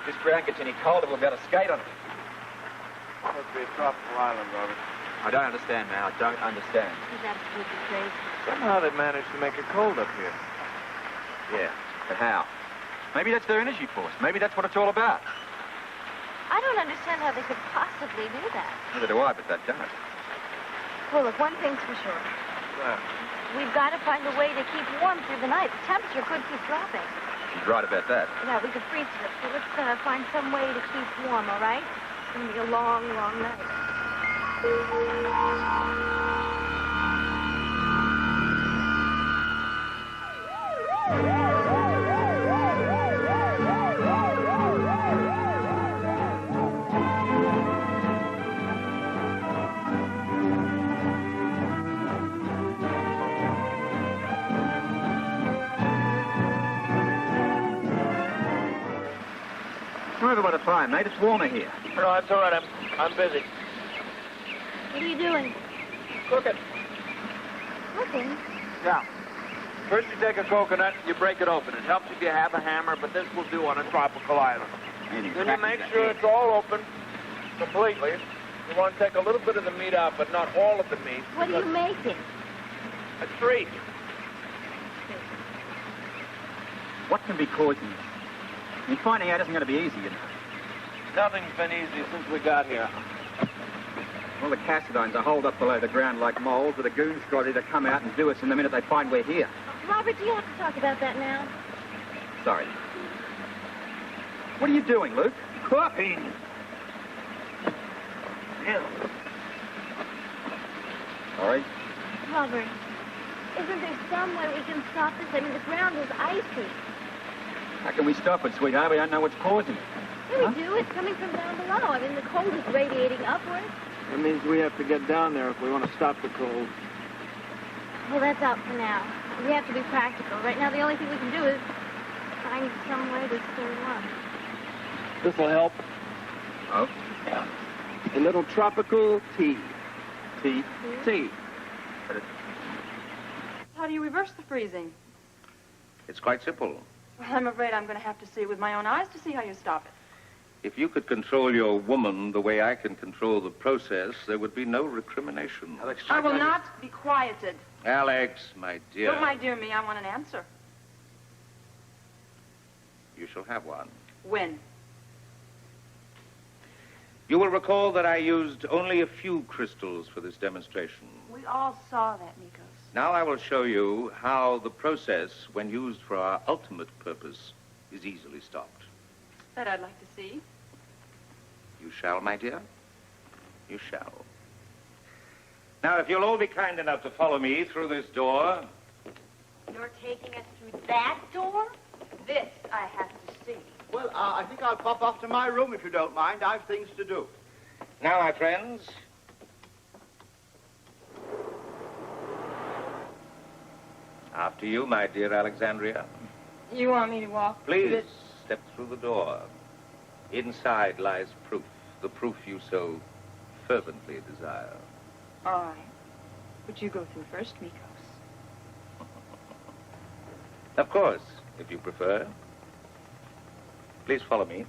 This ground gets any colder, we'll be able to skate on it. Must be a tropical island, Robert. I don't understand, man. I don't understand. He's absolutely crazy. Somehow they've managed to make it cold up here. Yeah, but how? Maybe that's their energy force. Maybe that's what it's all about. I don't understand how they could possibly do that. Neither do I, but that does. Well, look, one thing's for sure. We've got to find a way to keep warm through the night. The temperature could keep dropping. She's right about that. Yeah, we could freeze to it. So let's find some way to keep warm, all right? It's going to be a long, long night. Come over by the fire, mate. It's warmer here. No, it's all right. I'm busy. What are you doing? Cooking. Cooking? Yeah. First you take a coconut, you break it open. It helps if you have a hammer, but this will do on a tropical island. Then you make sure it's all open completely. You want to take a little bit of the meat out, but not all of the meat. What are you making? A treat. What can be causing this? I mean, finding out isn't going to be easy, you know. Nothing's been easy since we got here. Well, the Cassidines are holed up below the ground like moles with a goon squad to come out and do us in the minute they find we're here. Robert, do you have to talk about that now? Sorry. What are you doing, Luke? Cooking. Sorry. Robert, isn't there some way we can stop this? I mean, the ground is icy. How can we stop it, sweetheart? We don't know what's causing it. Yeah, we do. It's coming from down below. I mean, the cold is radiating upward. That means we have to get down there if we want to stop the cold. Well, that's out for now. We have to be practical. Right now, the only thing we can do is find some way to stay warm. This will help. Oh? Yeah. A little tropical tea. Tea? Tea. But it... How do you reverse the freezing? It's quite simple. Well, I'm afraid I'm going to have to see it with my own eyes to see how you stop it. If you could control your woman the way I can control the process, there would be no recrimination. Alex, I will not be quieted. Alex, my dear. Don't my dear me, I want an answer. You shall have one. When? You will recall that I used only a few crystals for this demonstration. We all saw that, Nikos. Now I will show you how the process, when used for our ultimate purpose, is easily stopped. That I'd like to see. You shall, my dear. You shall. Now, if you'll all be kind enough to follow me through this door. You're taking us through that door? This I have to see. Well, I think I'll pop off to my room if you don't mind. I've things to do. Now, my friends. After you, my dear Alexandria. You want me to walk? Please, step through the door. Inside lies proof, the proof you so fervently desire. All right. But you go through first, Nikos. Of course, if you prefer. Please follow me.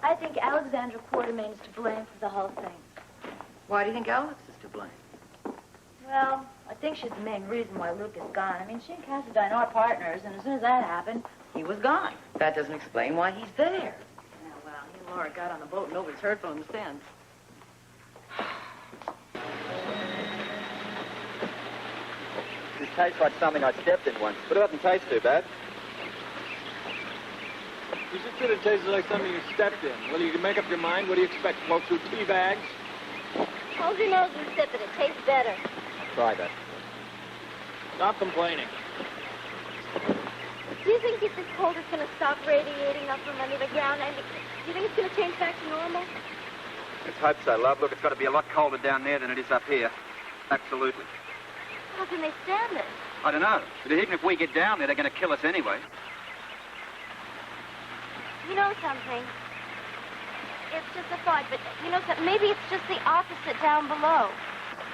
I think Alexandra Quartermain is to blame for the whole thing. Why do you think Alex is to blame? Well, I think she's the main reason why Luke is gone. I mean, she and Cassidine are partners, and as soon as that happened, he was gone. That doesn't explain why he's there. Yeah, well, he and Laura got on the boat. Nobody's heard from him since. This tastes like something I stepped in once, but it doesn't taste too bad. You just said it tasted like something you stepped in. Well, you can make up your mind. What do you expect? Walk through tea bags? Hold your nose and sip it. It tastes better. Try that. Stop complaining. Do you think if this cold is going to stop radiating up from under the ground? I mean, do you think it's going to change back to normal? Let's hope so, love. Look, it's got to be a lot colder down there than it is up here. Absolutely. How can they stand it? I don't know. But even if we get down there, they're going to kill us anyway. You know something? It's just a thought, but you know something? Maybe it's just the opposite down below.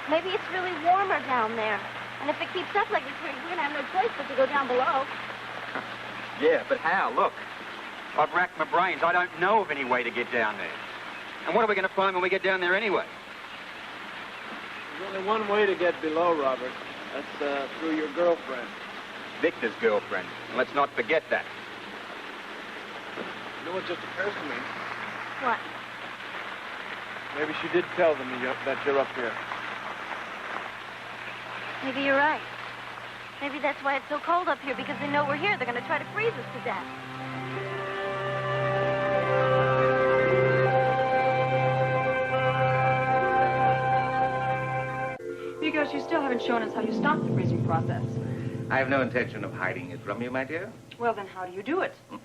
Maybe it's really warmer down there. And if it keeps up like this, we're going to have no choice but to go down below. Yeah, but how? Look, I've racked my brains. I don't know of any way to get down there. And what are we going to find when we get down there anyway? There's only one way to get below, Robert. That's through your girlfriend. Victor's girlfriend. And let's not forget that. You know what just occurs to me? What? Maybe she did tell them that you're up here. Maybe you're right. Maybe that's why it's so cold up here, because they know we're here. They're going to try to freeze us to death. Because you still haven't shown us how you stop the freezing process. I have no intention of hiding it from you, my dear. Well, then how do you do it? Do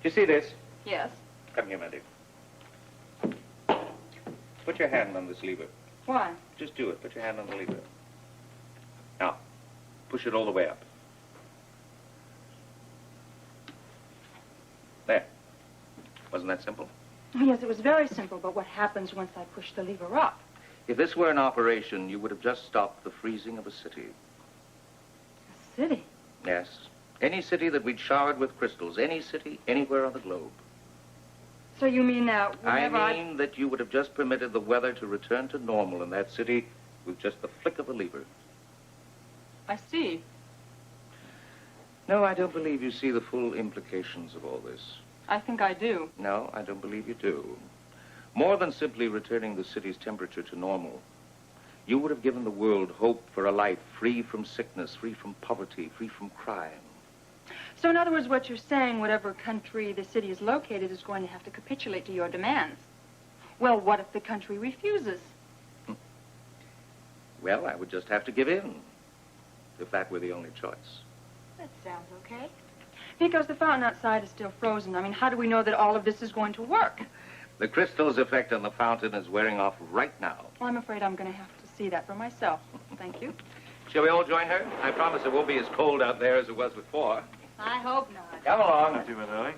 you see this? Yes. Come here, my dear. Put your hand on this lever. Why? Just do it. Put your hand on the lever. Now, push it all the way up. There. Wasn't that simple? Oh, yes, it was very simple, but what happens once I push the lever up? If this were an operation, you would have just stopped the freezing of a city. A city? Yes. Any city that we'd showered with crystals. Any city, anywhere on the globe. So you mean now, whenever I mean that you would have just permitted the weather to return to normal in that city with just the flick of a lever. I see. No, I don't believe you see the full implications of all this. I think I do. No, I don't believe you do. More than simply returning the city's temperature to normal, you would have given the world hope for a life free from sickness, free from poverty, free from crime. So in other words, what you're saying, whatever country the city is located is going to have to capitulate to your demands. Well, what if the country refuses? Well, I would just have to give in, if that were the only choice. That sounds okay. Because the fountain outside is still frozen. I mean, how do we know that all of this is going to work? The crystal's effect on the fountain is wearing off right now. Well, I'm afraid I'm going to have to see that for myself. Thank you. Shall we all join her? I promise it won't be as cold out there as it was before. I hope not. Come along. Not too bad, Lily.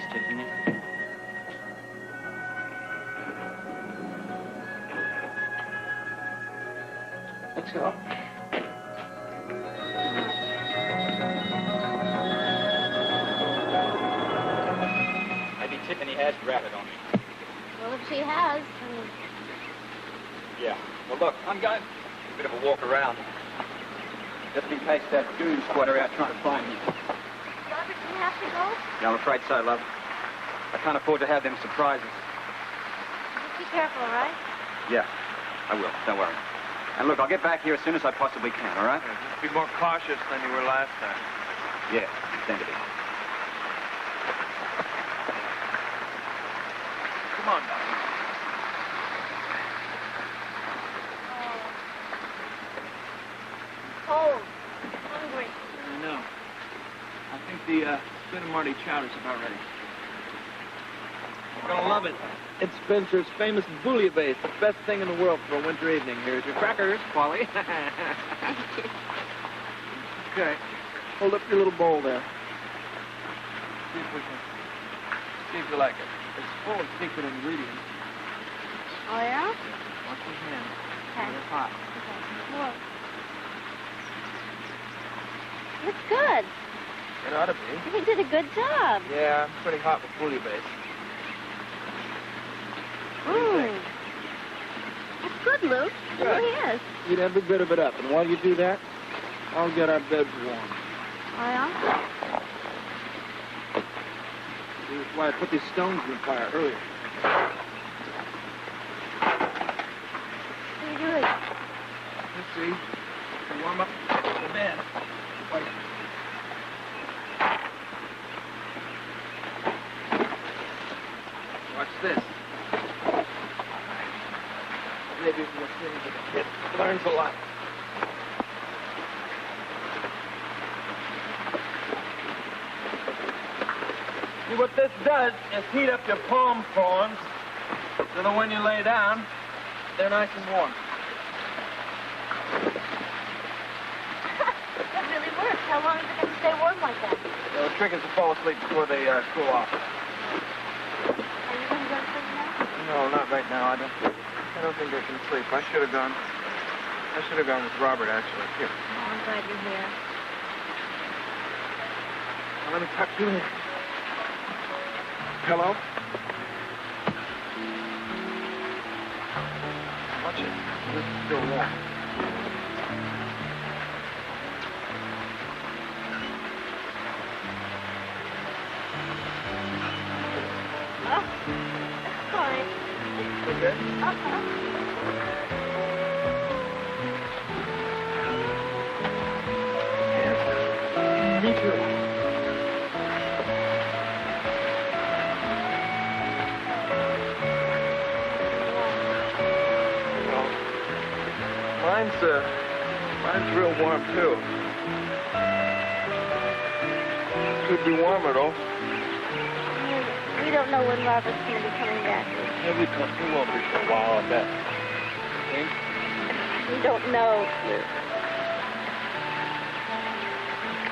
Sticking it. Let's go. Maybe Tiffany has ratted on me. Well, if she has, Yeah. Well, look, I'm going a bit of a walk around. Just in case that goon squad are out trying to find me. Robert, do you have to go? Yeah, I'm afraid so, love. I can't afford to have them surprises. Just be careful, all right? Yeah, I will. Don't worry. And look, I'll get back here as soon as I possibly can, all right? Just be more cautious than you were last time. Yeah, intend to be. Come on, Doc. Cold. Hungry. I know. I think the Spinamarte chowder's about ready. You're gonna love it. It's Spencer's famous bouillabaisse, the best thing in the world for a winter evening. Here's your crackers, Polly. Thank you. Okay. Hold up your little bowl there. See if you like it. It's full of secret ingredients. Oh, yeah? Watch your hands. Okay. They're hot. Okay. Look. It's good. It ought to be. You did a good job. Yeah, I'm pretty hot with bouillabaisse. What do you think? It's good, Luke. It Good. really is. Eat every bit of it up, and while you do that, I'll get our beds warm. Oh, yeah? That's why I put these stones in the fire earlier. What are you doing? Let's see. To warm up the bed. Wait. Watch this. Maybe we'll see if the kid learns a lot. See, what this does is heat up your palm prawns so that when you lay down, they're nice and warm. That really works. How long is it going to stay warm like that? The trick is to fall asleep before they cool off. Are you going to go to sleep now? No, not right now. I don't think they can sleep. I should have gone with Robert, actually. Here. Oh, I'm glad you're here. Now, let me tuck you in. Hello? Watch it. This is still warm. Oh, that's fine. Okay? Uh-huh. Me too. Mine's real warm, too. Could be warmer, though. We don't know when Robert's going to be coming back. He won't be for a while, I bet. Think? We don't know.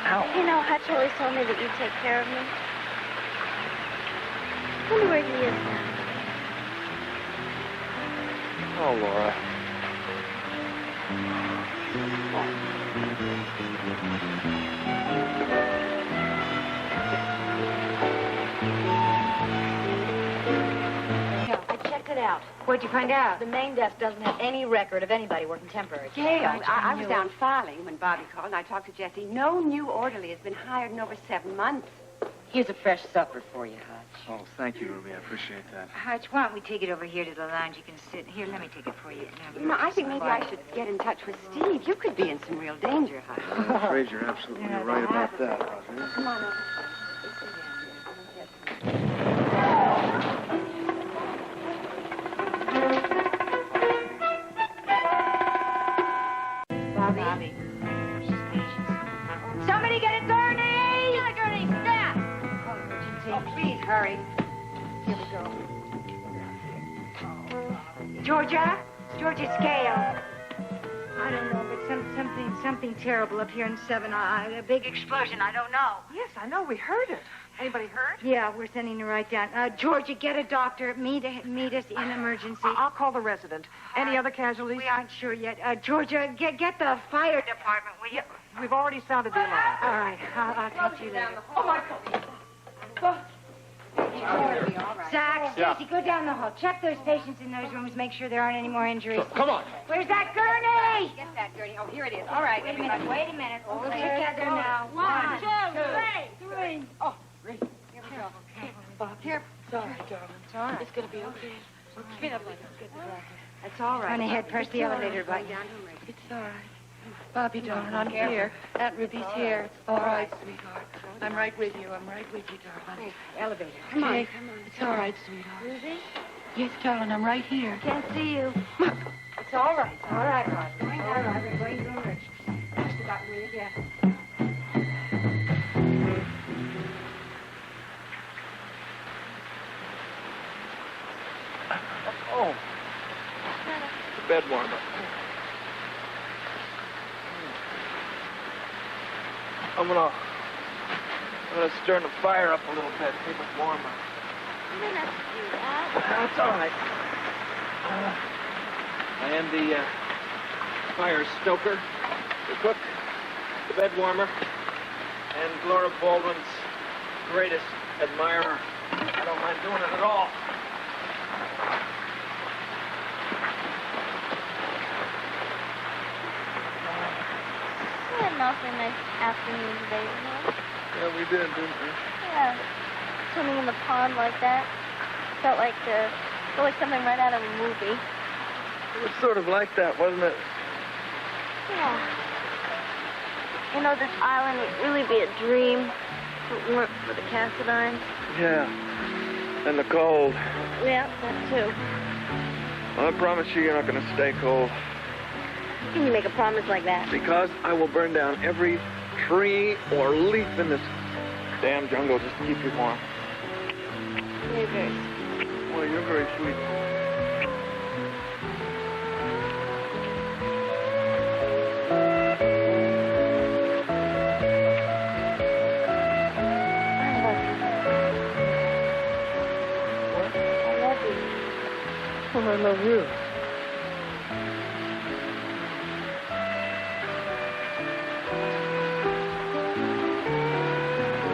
Ow. You know, Hutch always told me that you take care of me. I wonder where he is now. Oh, Laura. I checked it out. What'd you find out? The main desk doesn't have any record of anybody working temporary. Gail, I was down filing when Bobby called, and I talked to Jesse. No new orderly has been hired in over 7 months. Here's a fresh supper for you, Hutch. Oh, thank you, Ruby. I appreciate that. Hutch, why don't we take it over here to the lounge? You can sit here. Let me take it for you. You know, I think maybe I should get in touch with Steve. You could be in some real danger, Hutch. I'm afraid you're absolutely right about that, Roger. Come on over. Bobby. Somebody get a gurney! Get a gurney, stat! Oh, please, hurry. Here we go. Georgia? Georgia Scale. I don't know, but something terrible up here in 7. A big explosion. I don't know. Yes, I know. We heard it. Anybody hurt? Yeah, we're sending her right down. Georgia, get a doctor. Meet us in emergency. I'll call the resident. Any other casualties? We aren't sure yet. Georgia, get the fire department, will you? We've already sounded the alarm. All right, I'll talk to you later. Oh, my God. Zach, Stacy, go down the hall. Check those patients in those rooms. Make sure there aren't any more injuries. Come on. Where's that gurney? Get that gurney. Oh, here it is. All right, Wait a minute. All together now. 1, 2, 3. Oh, here we go. Bob, here. Sorry, darling. It's all right. It's going to be okay. Get up, let's get the doctor. That's all right. Run ahead. Press the elevator button. It's all right. Bobby, darling, I'm here. Aunt Ruby's here. It's all right, sweetheart. I'm right with you. I'm right with you, darling. Elevator. Come on. It's all right, sweetheart. Ruby? Yes, darling, I'm right here. Can't see you. It's all right. It's all right, Roger. Going down, Roger. Going to emergency. Push the button, will you? Yeah. Oh. The bed warmer. I'm gonna stir the fire up a little bit, keep it warmer. You don't have to do that. That's all right. I am the fire stoker, the cook, the bed warmer, and Laura Baldwin's greatest admirer. I don't mind doing it at all. We had an awfully nice afternoon today, you know? Yeah, we did, didn't we? Yeah. Swimming in the pond like that. Felt like something right out of a movie. It was sort of like that, wasn't it? Yeah. You know, this island would really be a dream if it weren't for the Cassidines. Yeah. And the cold. Yeah, that too. Well, I promise you're not going to stay cold. How can you make a promise like that? Because I will burn down every tree or leaf in this damn jungle just to keep you warm. You're very sweet. Well, you're very sweet. I love you.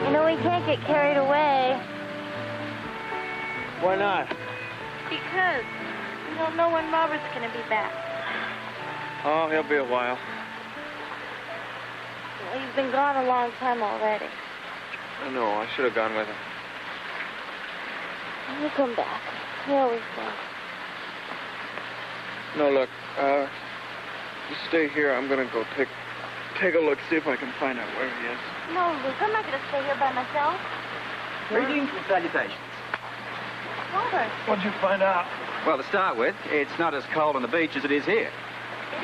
You know, we can't get carried away. Why not? Because we don't know when Robert's going to be back. Oh, he'll be a while. Well, he's been gone a long time already. I know. I should have gone with him. He'll come back. He always does. No, look. You stay here. I'm gonna go take a look, see if I can find out where he is. No, Luke, I'm not going to stay here by myself. Greetings and salutations. Robert, What'd you find out? Well, to start with, it's not as cold on the beach as it is here.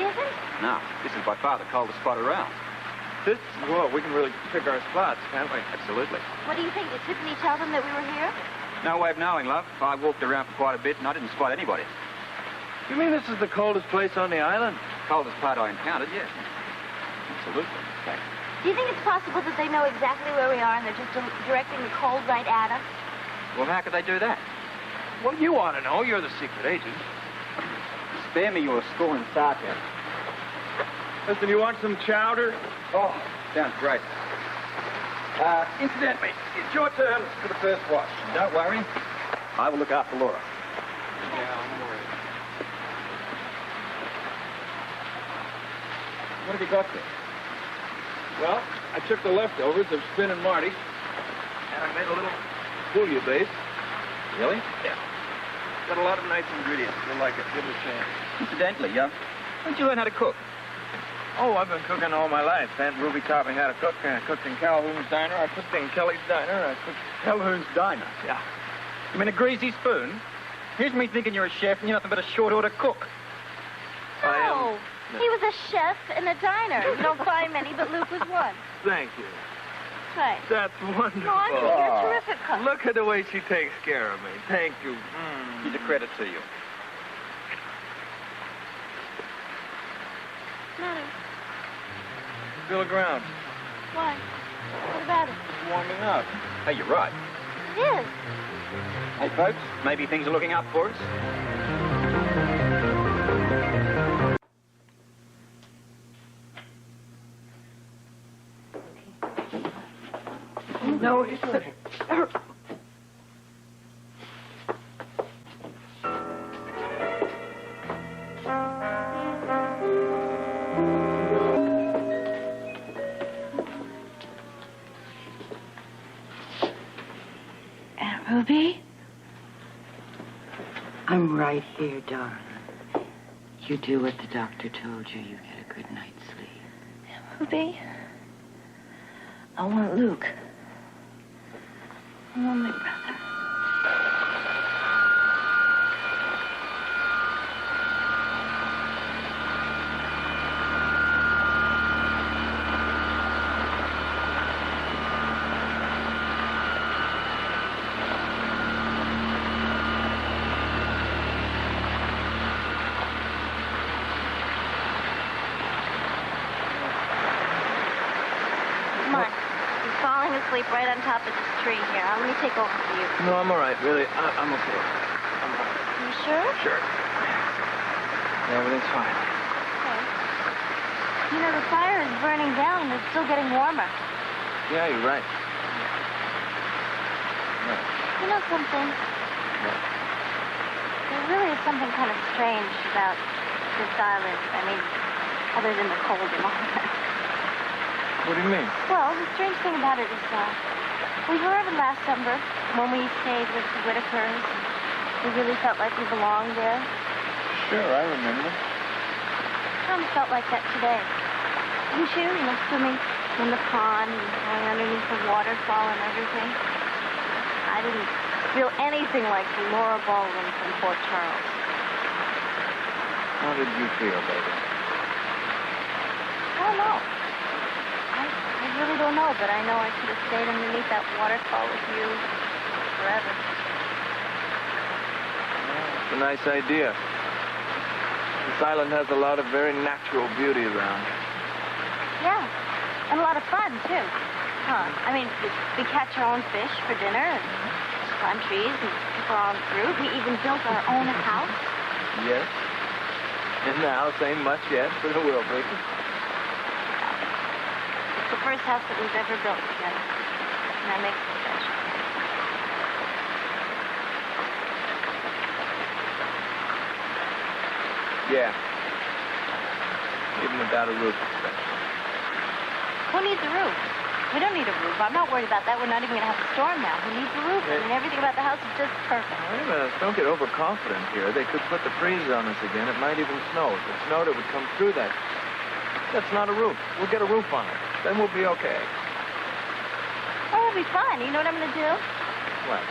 it isn't? No, this is by far the coldest spot around. Well, we can really pick our spots, can't we? Absolutely. What do you think? Did Tiffany tell them that we were here? No way of knowing, love. I walked around for quite a bit and I didn't spot anybody. You mean this is the coldest place on the island? Coldest part I encountered, yes. Absolutely. Do you think it's possible that they know exactly where we are and they're just directing the cold right at us? Well, how could they do that? Well, you ought to know. You're the secret agent. Spare me your scorn sarcasm. Listen, you want some chowder? Oh, sounds great. Incidentally, it's your turn for the first watch. Don't worry. I will look after Laura. Yeah, I'm worried. What have you got there? Well, I took the leftovers of Spin and Marty, and I made a little bouillabaisse. Really? Yeah. Got a lot of nice ingredients. You'll like it. Give it a chance. Incidentally, when'd you learn how to cook? Oh, I've been cooking all my life. Aunt Ruby taught me how to cook. I cooked in Calhoun's Diner. I cooked in Kelly's Diner. I cooked... Calhoun's Diner? Yeah. You mean a greasy spoon? Here's me thinking you're a chef and you're nothing but a short-order cook. No. He was a chef in a diner. You don't find many, but Luke was one. Thank you. That's right. That's wonderful. No, I think you're a terrific cook. Look at the way she takes care of me. Thank you. He's a credit to you. What's the matter? Feel the ground. Why? What about it? It's warming up. Hey, you're right. It is. Hey, folks, maybe things are looking up for us. No, it's the... Aunt Ruby? I'm right here, darling. You do what the doctor told you. You get a good night's sleep. Aunt Ruby, I want Luke. I want my brother. Come on. You're falling asleep right on top of this tree here. Let me take over for you. No, I'm all right, really. I'm okay. I'm all right. You sure? Sure. Yeah, everything's fine. Okay. You know, the fire is burning down and it's still getting warmer. Yeah, you're right. You know something? There really is something kind of strange about this island. I mean, other than the cold and all that. What do you mean? Well, the strange thing about it is, we were over last summer when we stayed with the Whitakers. We really felt like we belonged there. Sure, I remember. Kind of felt like that today. Didn't you? You know, swimming in the pond and going underneath the waterfall and everything. I didn't feel anything like Laura Baldwin from Port Charles. How did you feel, baby? I don't know. I really don't know, but I know I could have stayed underneath that waterfall with you forever. It's a nice idea. This island has a lot of very natural beauty around. Yeah, and a lot of fun, too. Huh. I mean, we catch our own fish for dinner and climb trees and pick our own fruit. We even built our own house. Yes. And the house ain't much yet, but it will be. It's the first house that we've ever built together. And that makes it special. Yeah. Even without a roof, it's special. Who needs a roof? We don't need a roof. I'm not worried about that. We're not even going to have a storm now. Who needs a roof? I mean, everything about the house is just perfect. Wait a minute. Don't get overconfident here. They could put the freeze on us again. It might even snow. If it snowed, it would come through that. That's not a roof. We'll get a roof on it. Then we'll be okay. Oh, it'll be fun. You know what I'm going to do? What?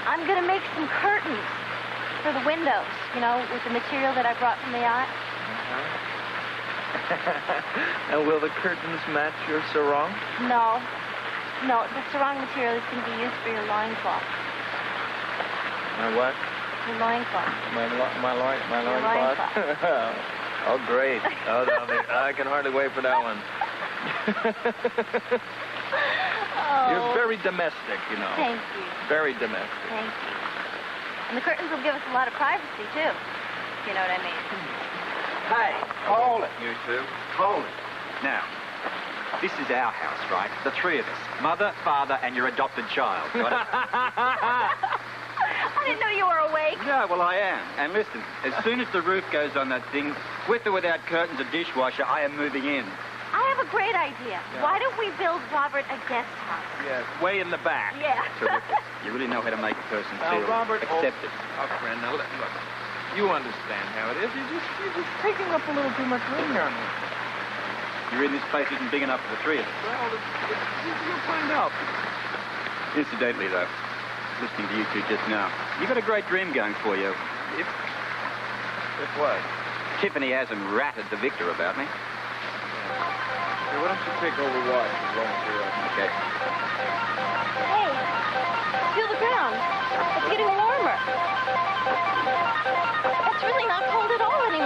I'm going to make some curtains for the windows, you know, with the material that I brought from the yacht. And will the curtains match your sarong? No. No, the sarong material is going to be used for your loincloth. My what? Your loincloth. My loincloth? Oh, great. Oh, I can hardly wait for that one. You're very domestic, you know. Thank you. Very domestic. Thank you. And the curtains will give us a lot of privacy, too. You know what I mean? Hey, hold it, you two. Hold it. Now, this is our house, right? The three of us. Mother, father, and your adopted child. Got it? I didn't know you were awake. Yeah, well, I am. And listen, as soon as the roof goes on that thing, with or without curtains or dishwasher, I am moving in. I have a great idea. Yeah. Why don't we build Robert a guest house? Yes, way in the back. Yeah. Terrific. You really know how to make a person Now, feel Robert, accepted. Oh, friend, now look. You understand how it is. You're just taking up a little too much room here on me. You're in this place isn't big enough for the three of us. Well, you'll find out. Incidentally, though, listening to you two just now, you got a great dream going for you. If what? Tiffany hasn't ratted the Victor about me. Hey, why don't you take over watch and roll through us? Okay. Hey, feel the ground. It's getting warmer. It's really not cold at all anymore.